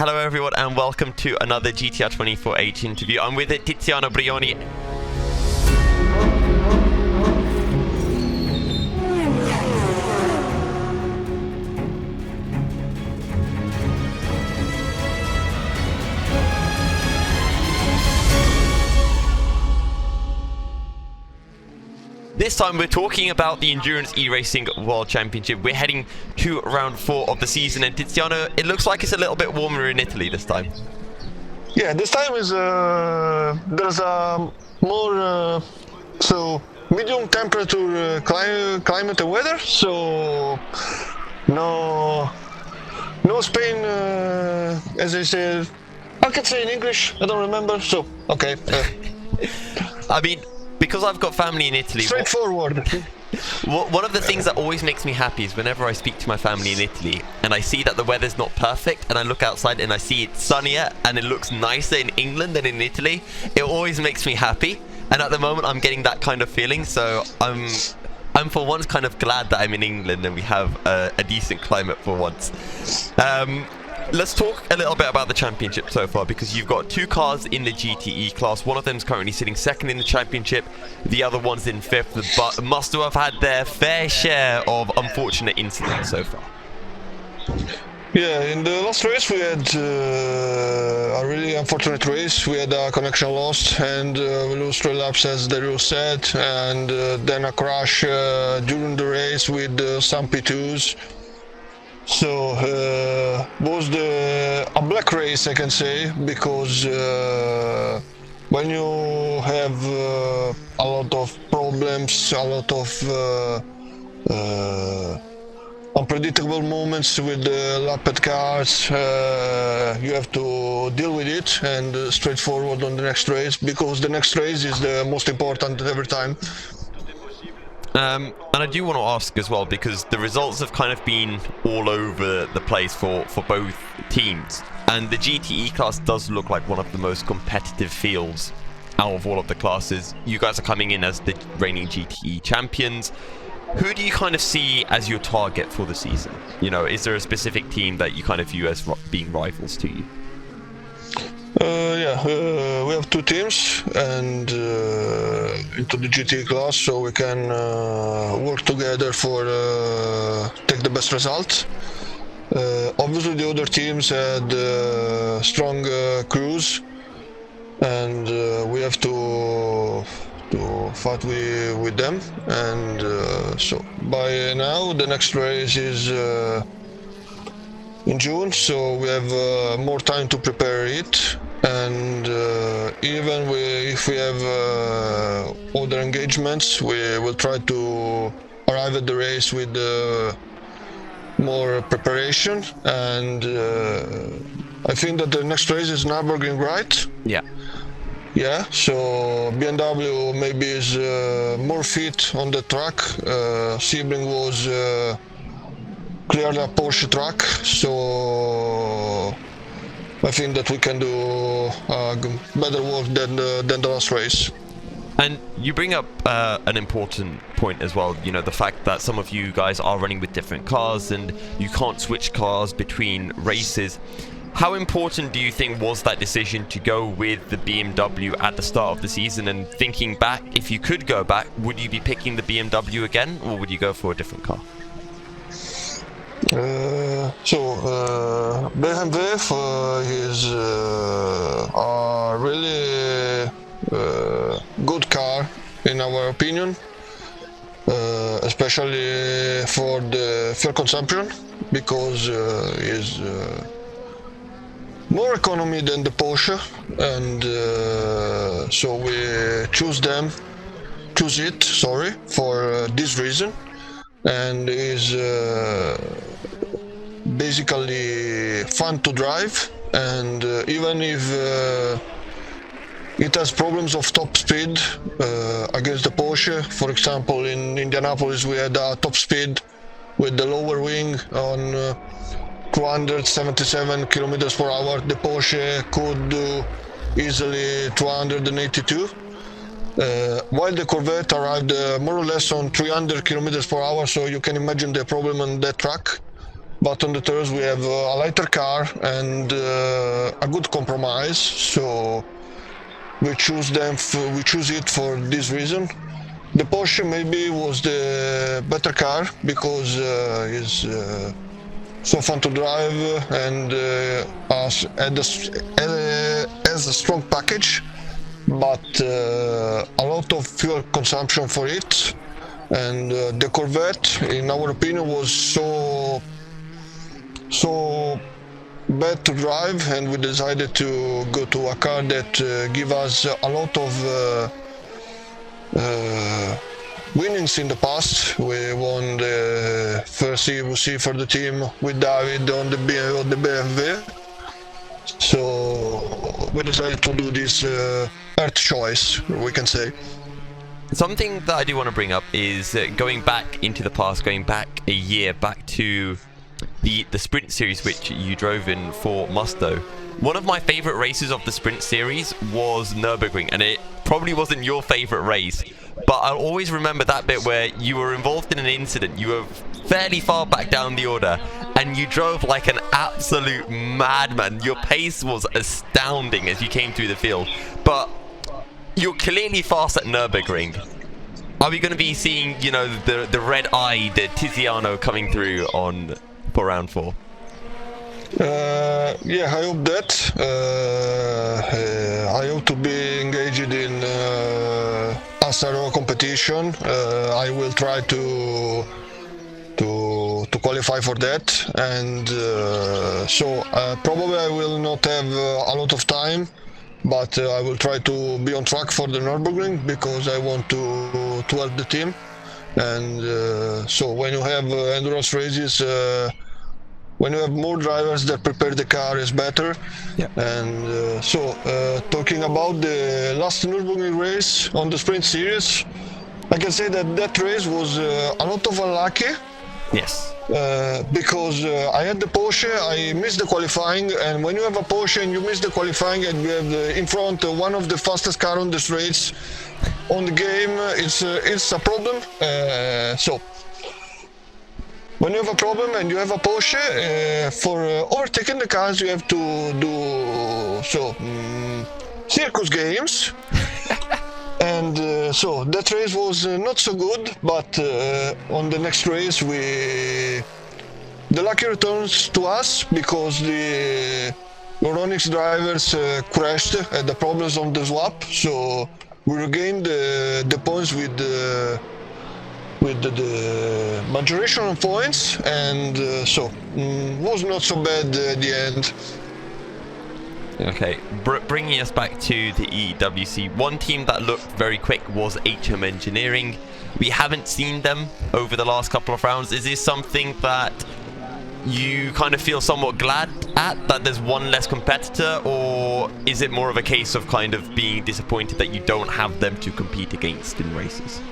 Hello everyone and welcome to another GTR 24H interview. I'm with Tiziano Brioni. This time we're talking about the Endurance E-Racing World Championship. We're heading to round 4 of the season, and Tiziano, it looks like it's a little bit warmer in Italy this time. Yeah, this time is there's a more medium temperature climate and weather. So no Spain, as I said. I can say in English. I don't remember. So okay. I mean, because I've got family in Italy. Straightforward. One of the things that always makes me happy is whenever I speak to my family in Italy and I see that the weather's not perfect and I look outside and I see it's sunnier and it looks nicer in England than in Italy, it always makes me happy. And at the moment I'm getting that kind of feeling, so I'm for once kind of glad that I'm in England and we have a decent climate for once. Let's talk a little bit about the championship so far, because you've got 2 cars in the GTE class. One of them is currently sitting 2nd in the championship, the other one's in 5th, but must have had their fair share of unfortunate incidents so far. Yeah, in the last race we had a really unfortunate race. We had a connection lost and we lost 3 laps as the rule said, and then a crash during the race with some P2s. So was a black race, I can say, because when you have a lot of problems, a lot of unpredictable moments with the lapped cars, you have to deal with it and straightforward on the next race, because the next race is the most important every time. And I do want to ask as well, because the results have kind of been all over the place for both teams, and the GTE class does look like one of the most competitive fields out of all of the classes. You guys are coming in as the reigning GTE champions. Who do you kind of see as your target for the season? You know, is there a specific team that you kind of view as being rivals to you? We have 2 teams and into the GT class, so we can work together for take the best result. Obviously the other teams had strong crews, and we have to fight with them, and so by now the next race is in June, so we have more time to prepare it, and even if we have other engagements, we will try to arrive at the race with more preparation. And I think that the next race is Nurburgring, right? Yeah, so BMW maybe is more fit on the track. Sebring was clearly a Porsche track, so I think that we can do better work than the last race. And you bring up an important point as well, you know, the fact that some of you guys are running with different cars and you can't switch cars between races. How important do you think was that decision to go with the BMW at the start of the season? And thinking back, if you could go back, would you be picking the BMW again, or would you go for a different car? BMW is a really good car in our opinion, especially for the fuel consumption, because is more economy than the Porsche, and so we choose it for this reason, and is basically fun to drive, and even if it has problems of top speed against the Porsche. For example, in Indianapolis we had a top speed with the lower wing on 277 kilometers per hour. The Porsche could do easily 282, while the Corvette arrived more or less on 300 kilometers per hour, so you can imagine the problem on that track. but on the thirds we have a lighter car and a good compromise. So we choose we choose it for this reason. The Porsche maybe was the better car because it's so fun to drive and has a strong package, but a lot of fuel consumption for it. And the Corvette, in our opinion, was so bad to drive, and we decided to go to a car that give us a lot of winnings in the past. We won the first CVC for the team with David on the BMW. So we decided to do this earth choice, we can say. Something that I do want to bring up is going back into the past, going back a year, back to the Sprint Series which you drove in for Musto. One of my favorite races of the Sprint Series was Nurburgring, and it probably wasn't your favorite race, but I'll always remember that bit where you were involved in an incident. You were fairly far back down the order, and you drove like an absolute madman. Your pace was astounding as you came through the field, but you're clearly fast at Nurburgring. Are we going to be seeing, you know, the red-eyed Tiziano coming through for round 4? Yeah, I hope that. I hope to be engaged in Asaro competition. I will try to qualify for that, and so probably I will not have a lot of time, but I will try to be on track for the Nurburgring because I want to help the team. And so when you have endurance races, when you have more drivers that prepare the car is better. Yeah. And so talking about the last Nürburgring race on the Sprint Series, I can say that race was a lot of unlucky. Yes. Because I had the Porsche, I missed the qualifying, and when you have a Porsche and you miss the qualifying and you have in front one of the fastest car on the streets on the game, it's a problem. So when you have a problem and you have a Porsche, for overtaking the cars you have to do circus games. And so that race was not so good, but on the next race the lucky returns to us because the Euronics drivers crashed at the problems on the swap, so we regained the points with the majoration of points, and so was not so bad at the end. Okay, bringing us back to the EWC, one team that looked very quick was HM Engineering. We haven't seen them over the last couple of rounds. Is this something that you kind of feel somewhat glad at, that there's one less competitor, or is it more of a case of kind of being disappointed that you don't have them to compete against in races?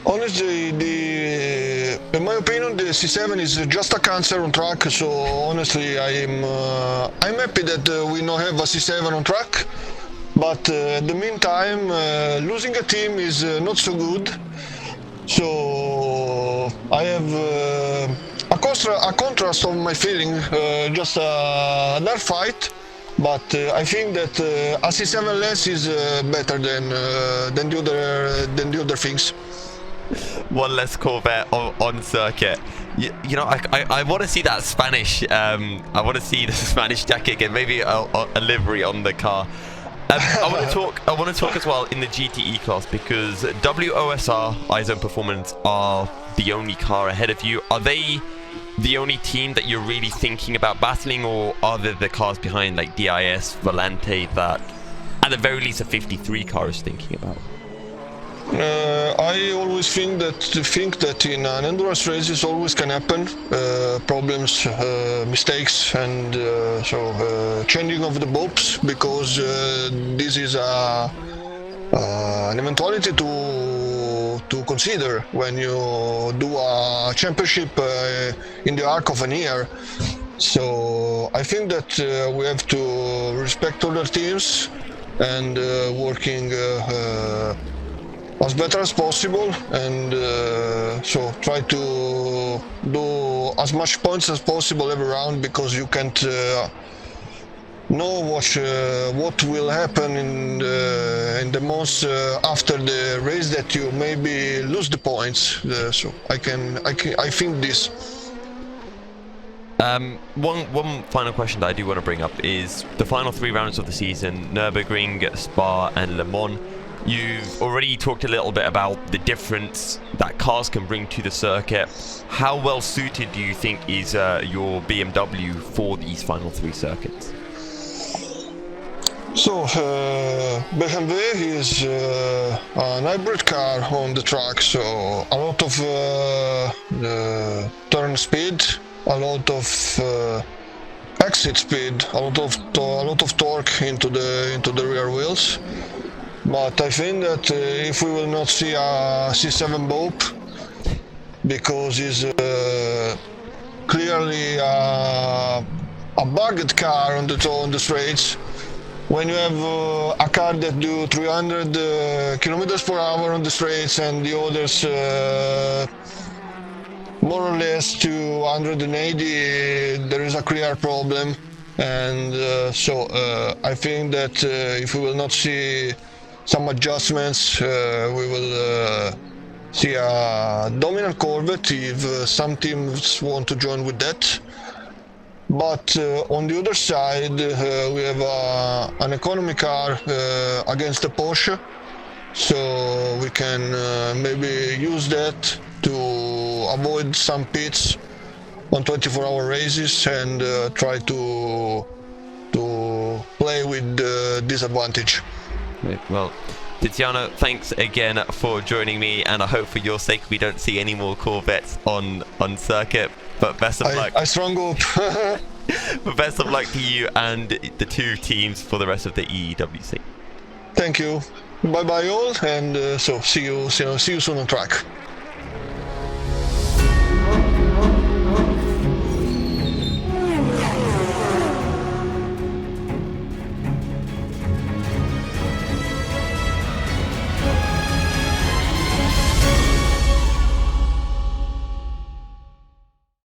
Honestly, in my opinion, the C7 is just a cancer on track. So honestly, I'm happy that we now have a C7 on track. But in the meantime, losing a team is not so good. So I have a contrast of my feeling, just a dark fight. But I think that a C7 less is better than the other things. One less Corvette on circuit. You know, I want to see that Spanish. I want to see the Spanish jacket again. Maybe a livery on the car. I want to talk as well in the GTE class, because WOSR, iZone Performance, are the only car ahead of you. Are they the only team that you're really thinking about battling, or are there the cars behind like DIS, Volante, that at the very least a 53 car is thinking about? I always think that in an endurance race this always can happen, problems, mistakes, and so changing of the bulbs, because this is an eventuality to consider when you do a championship in the arc of an year. So I think that we have to respect other teams and working as better as possible, and so try to do as much points as possible every round, because you can't know what will happen in the months after the race, that you maybe lose the points. So I think this. One final question that I do want to bring up is the final 3 rounds of the season: Nurburgring, Spa, and Le Mans. You've already talked a little bit about the difference that cars can bring to the circuit. How well suited do you think is your BMW for these final 3 circuits? So BMW is an hybrid car on the track, so a lot of turn speed, a lot of exit speed, a lot of torque into the rear wheels. But I think that if we will not see a C7 Bope, because it's clearly a bugged car on the straights. When you have a car that do 300 kilometers per hour on the straights, and the others more or less to 180, there is a clear problem. And so I think that if we will not see some adjustments, we will see a dominant Corvette if some teams want to join with that. But on the other side, we have an economy car against the Porsche, so we can maybe use that to avoid some pits on 24-hour races, and try to play with this advantage. Well, Tiziano, thanks again for joining me, and I hope for your sake we don't see any more Corvettes on circuit. But best of luck. I strong hope. But best of luck to you and the 2 teams for the rest of the EWC. Thank you. Bye bye all, and so see you soon on track.